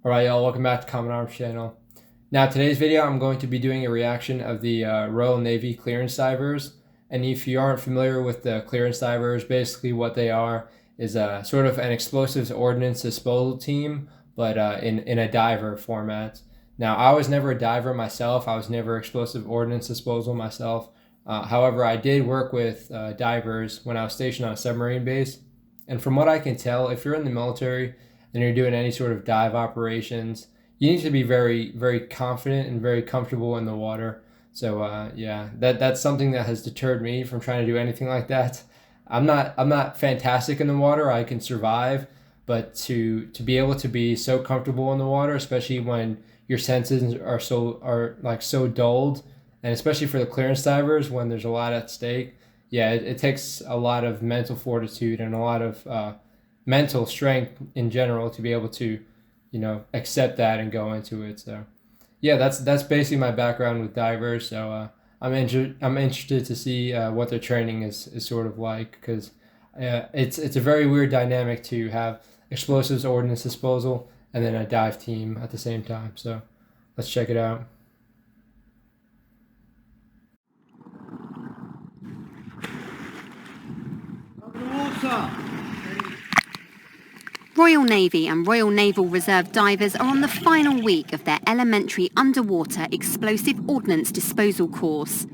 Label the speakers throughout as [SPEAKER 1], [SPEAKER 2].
[SPEAKER 1] Alright y'all, welcome back to Common Arms channel. Now today's video I'm going to be doing a reaction of the Royal Navy clearance divers. And if you aren't familiar with the clearance divers, basically what they are is sort of an explosives ordnance disposal team, but in a diver format. Now I was never a diver myself, I was never explosive ordnance disposal myself. However, I did work with divers when I was stationed on a submarine base. And from what I can tell, if you're in the military and you're doing any sort of dive operations, you need to be very, very confident and very comfortable in the water. So yeah, that's something that has deterred me from trying to do anything like that. I'm not fantastic in the water. I can survive, but to be able to be so comfortable in the water, especially when your senses are like so dulled, and especially for the clearance divers when there's a lot at stake, yeah, it takes a lot of mental fortitude and a lot of mental strength in general to be able to, accept that and go into it. So, yeah, that's basically my background with divers. So I'm interested to see what their training is sort of like, because it's a very weird dynamic to have explosives ordnance disposal and then a dive team at the same time. So let's check it out.
[SPEAKER 2] Royal Navy and Royal Naval Reserve divers are on the final week of their elementary underwater explosive ordnance disposal course.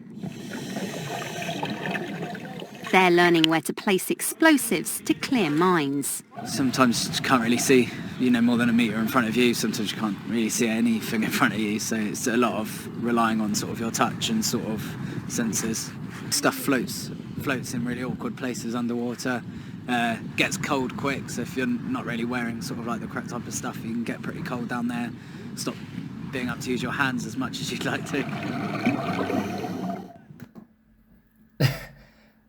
[SPEAKER 2] They're learning where to place explosives to clear mines.
[SPEAKER 3] Sometimes you can't really see, more than a metre in front of you. Sometimes you can't really see anything in front of you. So it's a lot of relying on sort of your touch and sort of senses. Stuff floats in really awkward places underwater. Gets cold quick, so if you're not really wearing sort of like the correct type of stuff, you can get pretty cold down there. Stop being able to use your hands as much as you'd like to.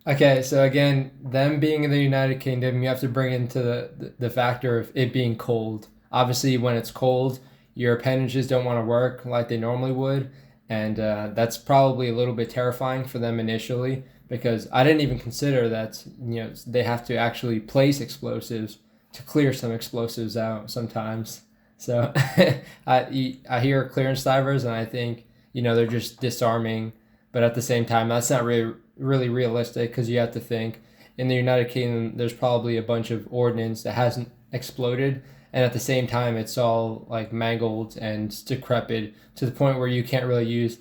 [SPEAKER 1] Okay, so again, them being in the United Kingdom, you have to bring into the factor of it being cold. Obviously, when it's cold, your appendages don't want to work like they normally would, and that's probably a little bit terrifying for them initially, because I didn't even consider that they have to actually place explosives to clear some explosives out sometimes. So I hear clearance divers and I think they're just disarming, but at the same time that's not really realistic, because you have to think in the United Kingdom there's probably a bunch of ordnance that hasn't exploded, and at the same time it's all like mangled and decrepit to the point where you can't really use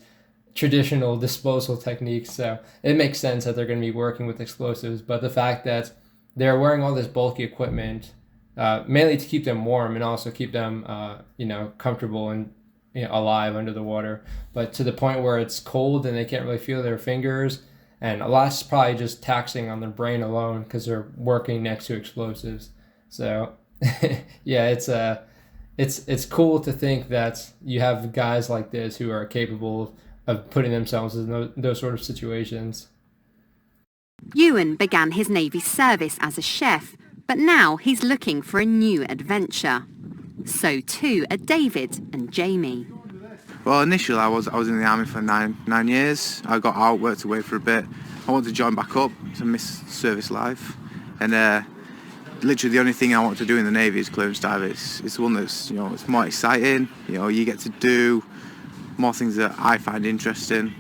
[SPEAKER 1] traditional disposal techniques. So it makes sense that they're going to be working with explosives, but the fact that they're wearing all this bulky equipment mainly to keep them warm and also keep them comfortable and alive under the water, but to the point where it's cold and they can't really feel their fingers, and a lot's probably just taxing on their brain alone because they're working next to explosives. So yeah, it's cool to think that you have guys like this who are capable of putting themselves in those sort of situations.
[SPEAKER 2] Ewan began his Navy service as a chef, but now he's looking for a new adventure. So too are David and Jamie.
[SPEAKER 4] Well, initially I was in the army for nine years. I got out, worked away for a bit. I wanted to join back up to miss service life, and literally the only thing I want to do in the Navy is clearance dive. It's the one that's it's more exciting. You get to do more things that I find interesting.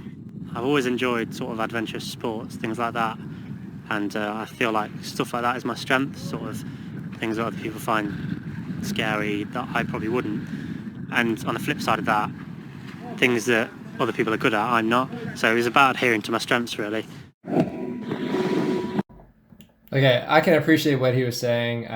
[SPEAKER 5] I've always enjoyed sort of adventurous sports, things like that, and I feel like stuff like that is my strength, sort of things that other people find scary that I probably wouldn't. And on the flip side of that, things that other people are good at, I'm not. So it was about adhering to my strengths, really.
[SPEAKER 1] Okay, I can appreciate what he was saying.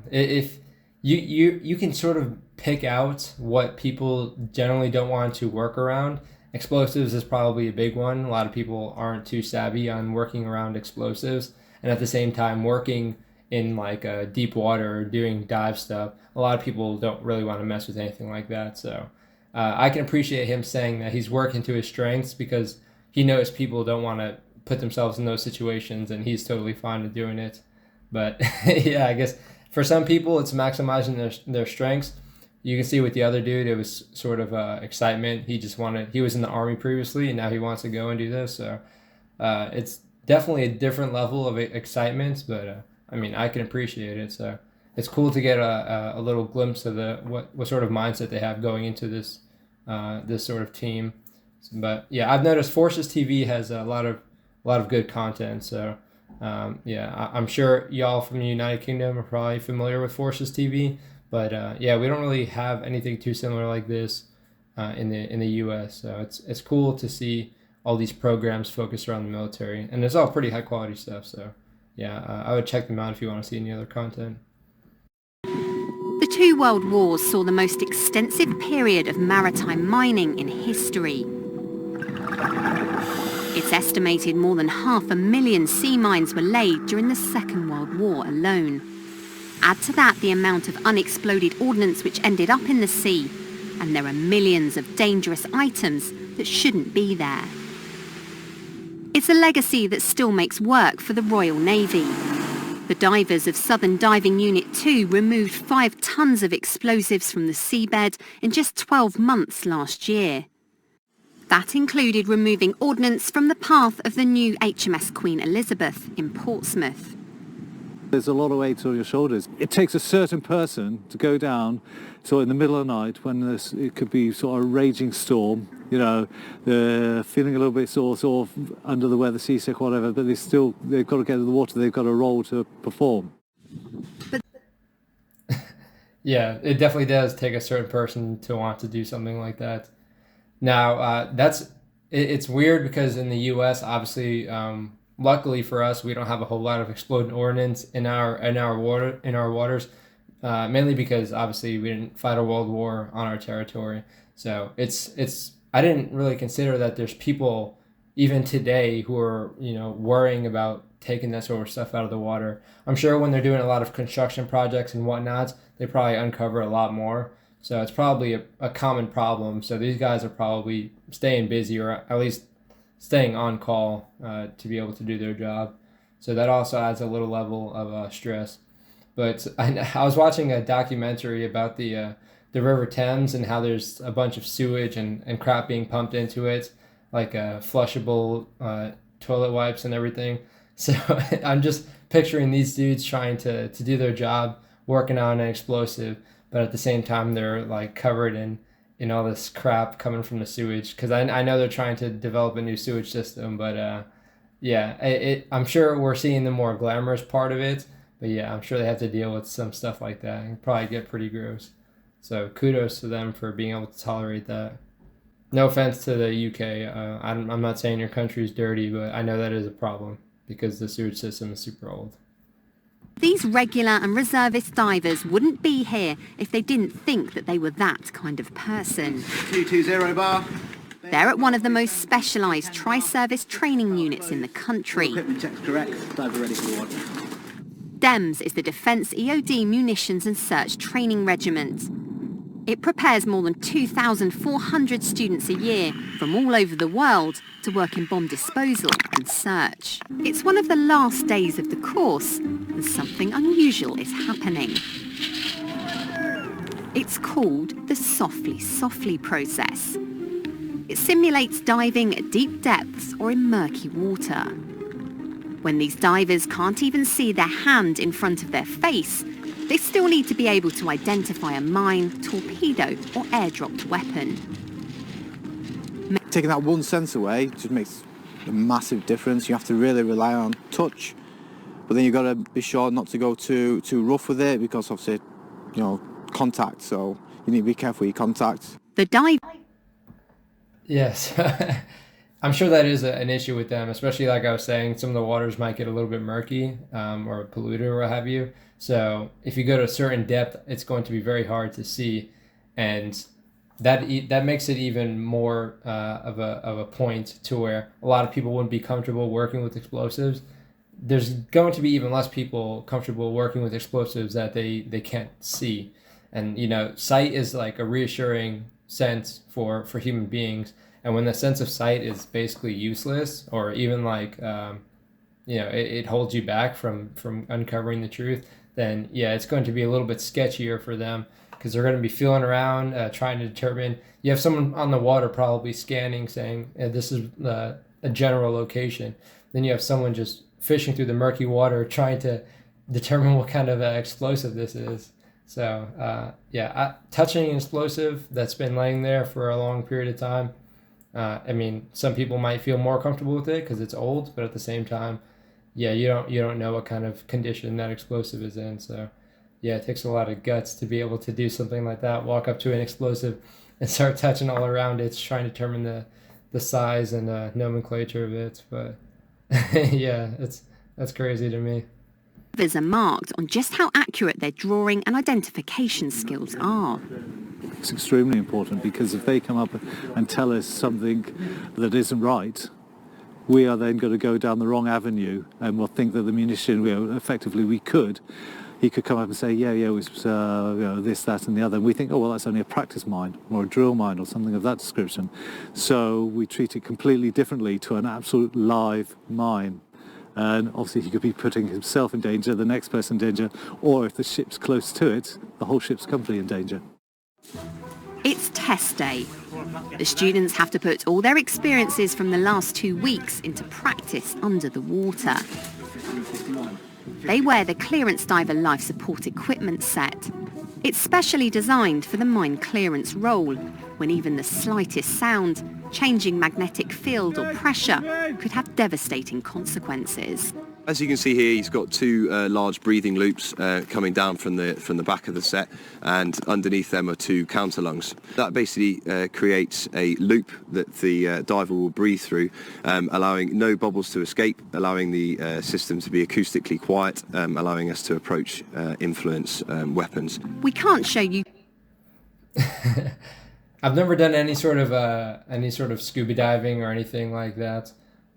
[SPEAKER 1] If you can sort of pick out what people generally don't want to work around. Explosives is probably a big one. A lot of people aren't too savvy on working around explosives, and at the same time working in like deep water or doing dive stuff, a lot of people don't really want to mess with anything like that. So I can appreciate him saying that he's working to his strengths, because he knows people don't want to put themselves in those situations, and he's totally fine with doing it. But yeah, I guess for some people it's maximizing their strengths. You can see with the other dude, it was sort of excitement. He was in the army previously, and now he wants to go and do this. So it's definitely a different level of excitement, but I mean, I can appreciate it. So it's cool to get a little glimpse of what sort of mindset they have going into this this sort of team. But yeah, I've noticed Forces TV has a lot of good content. So yeah, I'm sure y'all from the United Kingdom are probably familiar with Forces TV. But yeah, we don't really have anything too similar like this in the U.S. So it's cool to see all these programs focused around the military, and it's all pretty high quality stuff. So yeah, I would check them out if you want to see any other content.
[SPEAKER 2] The two world wars saw the most extensive period of maritime mining in history. It's estimated more than 500,000 sea mines were laid during the Second World War alone. Add to that the amount of unexploded ordnance which ended up in the sea, and there are millions of dangerous items that shouldn't be there. It's a legacy that still makes work for the Royal Navy. The divers of Southern Diving Unit 2 removed 5 tons of explosives from the seabed in just 12 months last year. That included removing ordnance from the path of the new HMS Queen Elizabeth in Portsmouth.
[SPEAKER 6] There's a lot of weight on your shoulders. It takes a certain person to go down, so in the middle of the night when it could be sort of a raging storm, you know, they're feeling a little bit sort of under the weather, seasick, whatever, but they've got to get to the water, they've got a role to perform.
[SPEAKER 1] Yeah, it definitely does take a certain person to want to do something like that. Now, it's weird because in the U.S., obviously, luckily for us, we don't have a whole lot of exploding ordnance in our waters, mainly because obviously we didn't fight a world war on our territory. So I didn't really consider that there's people even today who are worrying about taking that sort of stuff out of the water. I'm sure when they're doing a lot of construction projects and whatnot, they probably uncover a lot more. So it's probably a common problem. So these guys are probably staying busy, or at least staying on call to be able to do their job. So that also adds a little level of stress. But I was watching a documentary about the River Thames and how there's a bunch of sewage and crap being pumped into it, like flushable toilet wipes and everything. So I'm just picturing these dudes trying to do their job, working on an explosive, but at the same time they're like covered in all this crap coming from the sewage, because I know they're trying to develop a new sewage system. But yeah, I'm sure we're seeing the more glamorous part of it, but yeah, I'm sure they have to deal with some stuff like that and probably get pretty gross. So kudos to them for being able to tolerate that. No offense to the UK, I'm not saying your country is dirty, but I know that is a problem because the sewage system is super old.
[SPEAKER 2] These regular and reservist divers wouldn't be here if they didn't think that they were that kind of person.
[SPEAKER 3] 220 bar.
[SPEAKER 2] They're at one of the most specialised tri-service training units in the country.
[SPEAKER 3] Equipment check's correct. Diver ready for the water.
[SPEAKER 2] DEMS is the Defence EOD Munitions and Search Training Regiment. It prepares more than 2,400 students a year from all over the world to work in bomb disposal and search. It's one of the last days of the course, and something unusual is happening. It's called the softly process. It simulates diving at deep depths or in murky water. When these divers can't even see their hand in front of their face, they still need to be able to identify a mine, torpedo or airdropped weapon.
[SPEAKER 4] Taking that one sense away just makes a massive difference. You have to really rely on touch, but then you've got to be sure not to go too rough with it, because obviously, contact, so you need to be careful with your contact.
[SPEAKER 2] The dive...
[SPEAKER 1] Yes. I'm sure that is an issue with them, especially like I was saying, some of the waters might get a little bit murky or polluted or what have you. So if you go to a certain depth, it's going to be very hard to see, and that makes it even more of a point to where a lot of people wouldn't be comfortable working with explosives. There's going to be even less people comfortable working with explosives that they can't see, and sight is like a reassuring sense for human beings. And when the sense of sight is basically useless, or even like, it holds you back from uncovering the truth, then yeah, it's going to be a little bit sketchier for them, because they're going to be feeling around, trying to determine. You have someone on the water probably scanning, saying, this is a general location. Then you have someone just fishing through the murky water, trying to determine what kind of explosive this is. So touching an explosive that's been laying there for a long period of time, I mean, some people might feel more comfortable with it because it's old, but at the same time, yeah, you don't know what kind of condition that explosive is in. So yeah, it takes a lot of guts to be able to do something like that, walk up to an explosive and start touching all around it, trying to determine the size and nomenclature of it. But yeah, that's crazy to me.
[SPEAKER 2] Divers are marked on just how accurate their drawing and identification skills are.
[SPEAKER 6] It's extremely important, because if they come up and tell us something that isn't right, we are then going to go down the wrong avenue, and we'll think that the munition, effectively he could come up and say, it was this, that and the other. And we think, oh, well, that's only a practice mine or a drill mine or something of that description. So we treat it completely differently to an absolute live mine. And obviously he could be putting himself in danger, the next person in danger, or if the ship's close to it, the whole ship's company in danger.
[SPEAKER 2] It's test day. The students have to put all their experiences from the last 2 weeks into practice under the water. They wear the clearance diver life support equipment set. It's specially designed for the mine clearance role, when even the slightest sound, changing magnetic field or pressure could have devastating consequences.
[SPEAKER 7] As you can see here, he's got two large breathing loops coming down from the back of the set, and underneath them are two counter lungs. That basically creates a loop that the diver will breathe through, allowing no bubbles to escape, allowing the system to be acoustically quiet, allowing us to approach influence weapons.
[SPEAKER 2] We can't show you.
[SPEAKER 1] I've never done any sort of scuba diving or anything like that.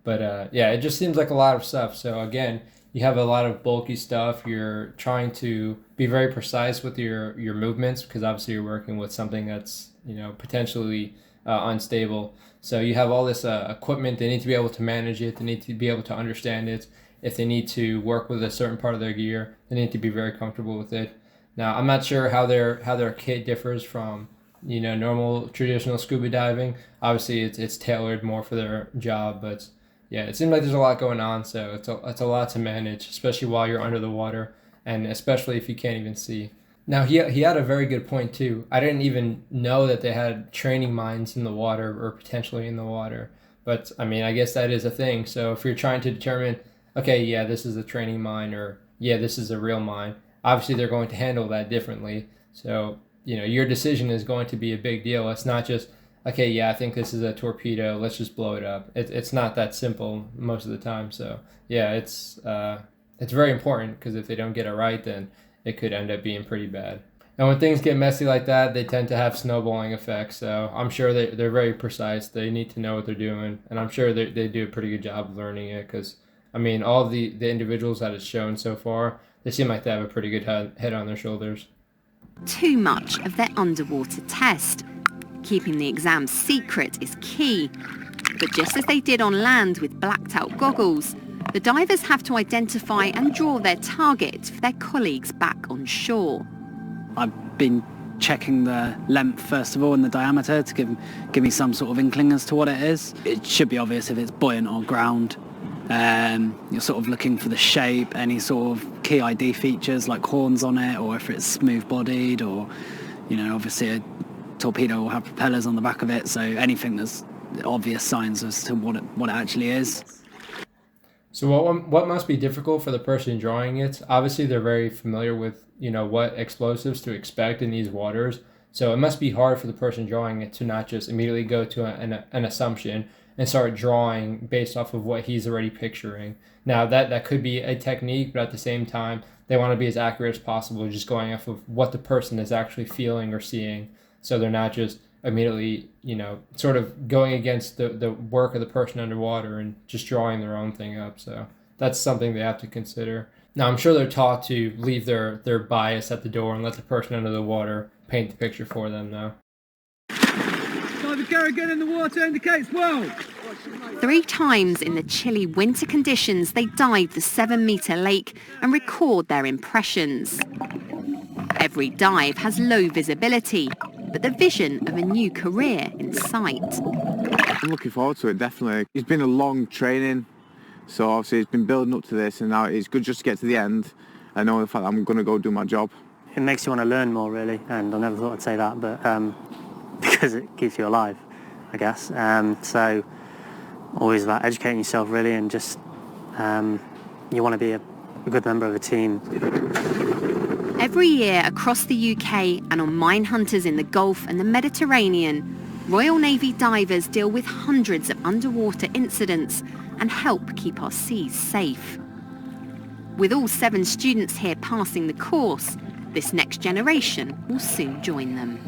[SPEAKER 1] But it just seems like a lot of stuff. So again, you have a lot of bulky stuff. You're trying to be very precise with your movements, because obviously you're working with something that's potentially unstable. So you have all this equipment. They need to be able to manage it. They need to be able to understand it. If they need to work with a certain part of their gear, they need to be very comfortable with it. Now, I'm not sure how their kit differs from normal traditional scuba diving. Obviously, it's tailored more for their job, but yeah, it seems like there's a lot going on, so it's a lot to manage, especially while you're under the water, and especially if you can't even see. Now, he had a very good point, too. I didn't even know that they had training mines in the water, or potentially in the water. But, I mean, I guess that is a thing. So if you're trying to determine, okay, yeah, this is a training mine, or yeah, this is a real mine, obviously they're going to handle that differently. So, your decision is going to be a big deal. It's not just, okay, yeah, I think this is a torpedo, let's just blow it up. It's not that simple most of the time. So yeah, it's very important, because if they don't get it right, then it could end up being pretty bad. And when things get messy like that, they tend to have snowballing effects. So I'm sure they're very precise. They need to know what they're doing, and I'm sure they do a pretty good job of learning it, because I mean, all of the individuals that it's shown so far, they seem like they have a pretty good head on their shoulders.
[SPEAKER 2] Too much of their underwater test. Keeping the exam secret is key. But just as they did on land with blacked out goggles, the divers have to identify and draw their target for their colleagues back on shore.
[SPEAKER 3] I've been checking the length first of all and the diameter to give me some sort of inkling as to what it is. It should be obvious if it's buoyant or ground. You're sort of looking for the shape, any sort of key ID features like horns on it, or if it's smooth bodied, or obviously a torpedo will have propellers on the back of it, so anything that's obvious signs as to what it actually is.
[SPEAKER 1] So what must be difficult for the person drawing it? Obviously they're very familiar with what explosives to expect in these waters, so it must be hard for the person drawing it to not just immediately go to an assumption and start drawing based off of what he's already picturing. Now that could be a technique, but at the same time they want to be as accurate as possible, just going off of what the person is actually feeling or seeing. So they're not just immediately, sort of going against the work of the person underwater and just drawing their own thing up. So that's something they have to consider. Now, I'm sure they're taught to leave their bias at the door and let the person under the water paint the picture for them, though.
[SPEAKER 8] Diver Garrigan in the water indicates well.
[SPEAKER 2] 3 times in the chilly winter conditions, they dive the 7-metre lake and record their impressions. Every dive has low visibility, but the vision of a new career in sight.
[SPEAKER 4] I'm looking forward to it, definitely. It's been a long training, so obviously it's been building up to this, and now it's good just to get to the end I know the fact that I'm going to go do my job.
[SPEAKER 5] It makes you want to learn more, really, and I never thought I'd say that, but because it keeps you alive, I guess. So always about educating yourself, really, and just you want to be a good member of a team.
[SPEAKER 2] Every year across the UK and on mine hunters in the Gulf and the Mediterranean, Royal Navy divers deal with hundreds of underwater incidents and help keep our seas safe. With all 7 students here passing the course, this next generation will soon join them.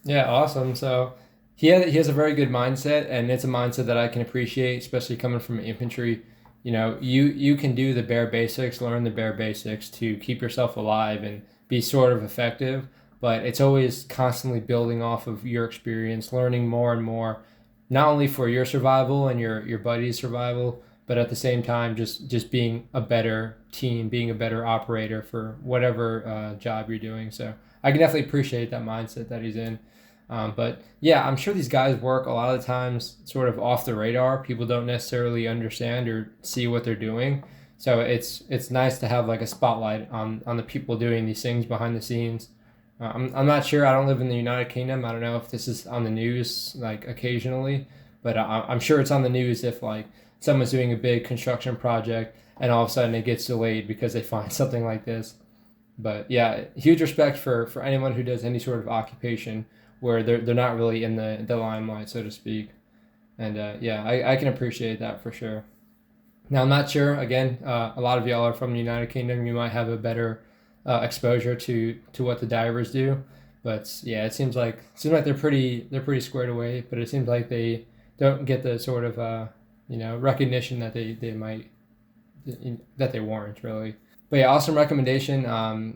[SPEAKER 1] Yeah, awesome. So he has a very good mindset, and it's a mindset that I can appreciate, especially coming from infantry. You know, you can do the bare basics, learn the bare basics to keep yourself alive and be sort of effective, but it's always constantly building off of your experience, learning more and more, not only for your survival and your buddy's survival, but at the same time just being a better team, being a better operator for whatever job you're doing. So I can definitely appreciate that mindset that he's in. But yeah, I'm sure these guys work a lot of the times sort of off the radar. People don't necessarily understand or see what they're doing. So it's nice to have like a spotlight on the people doing these things behind the scenes. I'm not sure. I don't live in the United Kingdom. I don't know if this is on the news like occasionally, but I'm sure it's on the news if like someone's doing a big construction project and all of a sudden it gets delayed because they find something like this. But yeah, huge respect for anyone who does any sort of occupation where they're not really in the limelight, so to speak. And yeah, I can appreciate that for sure. Now, I'm not sure, again, a lot of y'all are from the United Kingdom. You might have a better exposure to what the divers do. But yeah, it seems like they're pretty squared away, but it seems like they don't get the sort of recognition that they might, that they warrant, really. But yeah, awesome recommendation.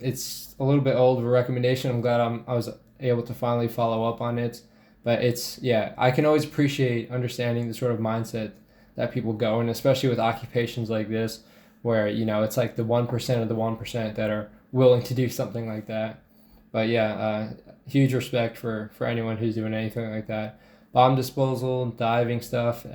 [SPEAKER 1] It's a little bit old of a recommendation. I'm glad I was able to finally follow up on it. But I can always appreciate understanding the sort of mindset that people go in, especially with occupations like this, where, it's like the 1% of the 1% that are willing to do something like that. But yeah, huge respect for anyone who's doing anything like that. Bomb disposal, diving stuff.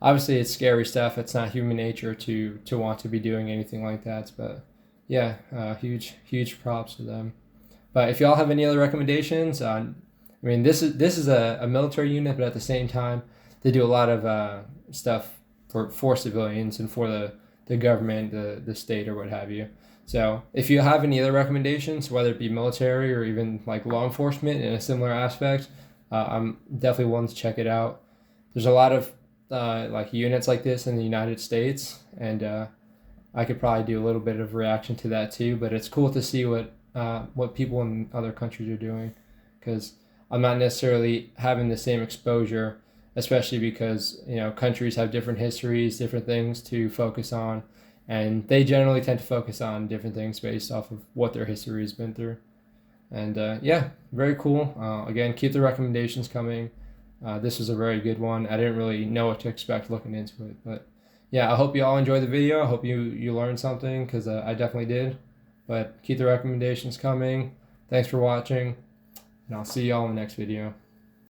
[SPEAKER 1] Obviously, it's scary stuff. It's not human nature to want to be doing anything like that. But yeah, huge props to them. But if y'all have any other recommendations, this is a military unit, but at the same time, they do a lot of stuff for civilians and for the government, the state, or what have you. So if you have any other recommendations, whether it be military or even like law enforcement in a similar aspect, I'm definitely willing to check it out. There's a lot of like units like this in the United States, and I could probably do a little bit of reaction to that too. But it's cool to see what people in other countries are doing, because I'm not necessarily having the same exposure, especially because countries have different histories, different things to focus on, and they generally tend to focus on different things based off of what their history has been through. And yeah, very cool. Again, keep the recommendations coming. This was a very good one. I didn't really know what to expect looking into it, but yeah, I hope you all enjoyed the video. I hope you learned something, because I definitely did. But keep the recommendations coming. Thanks for watching, and I'll see you all in the next video.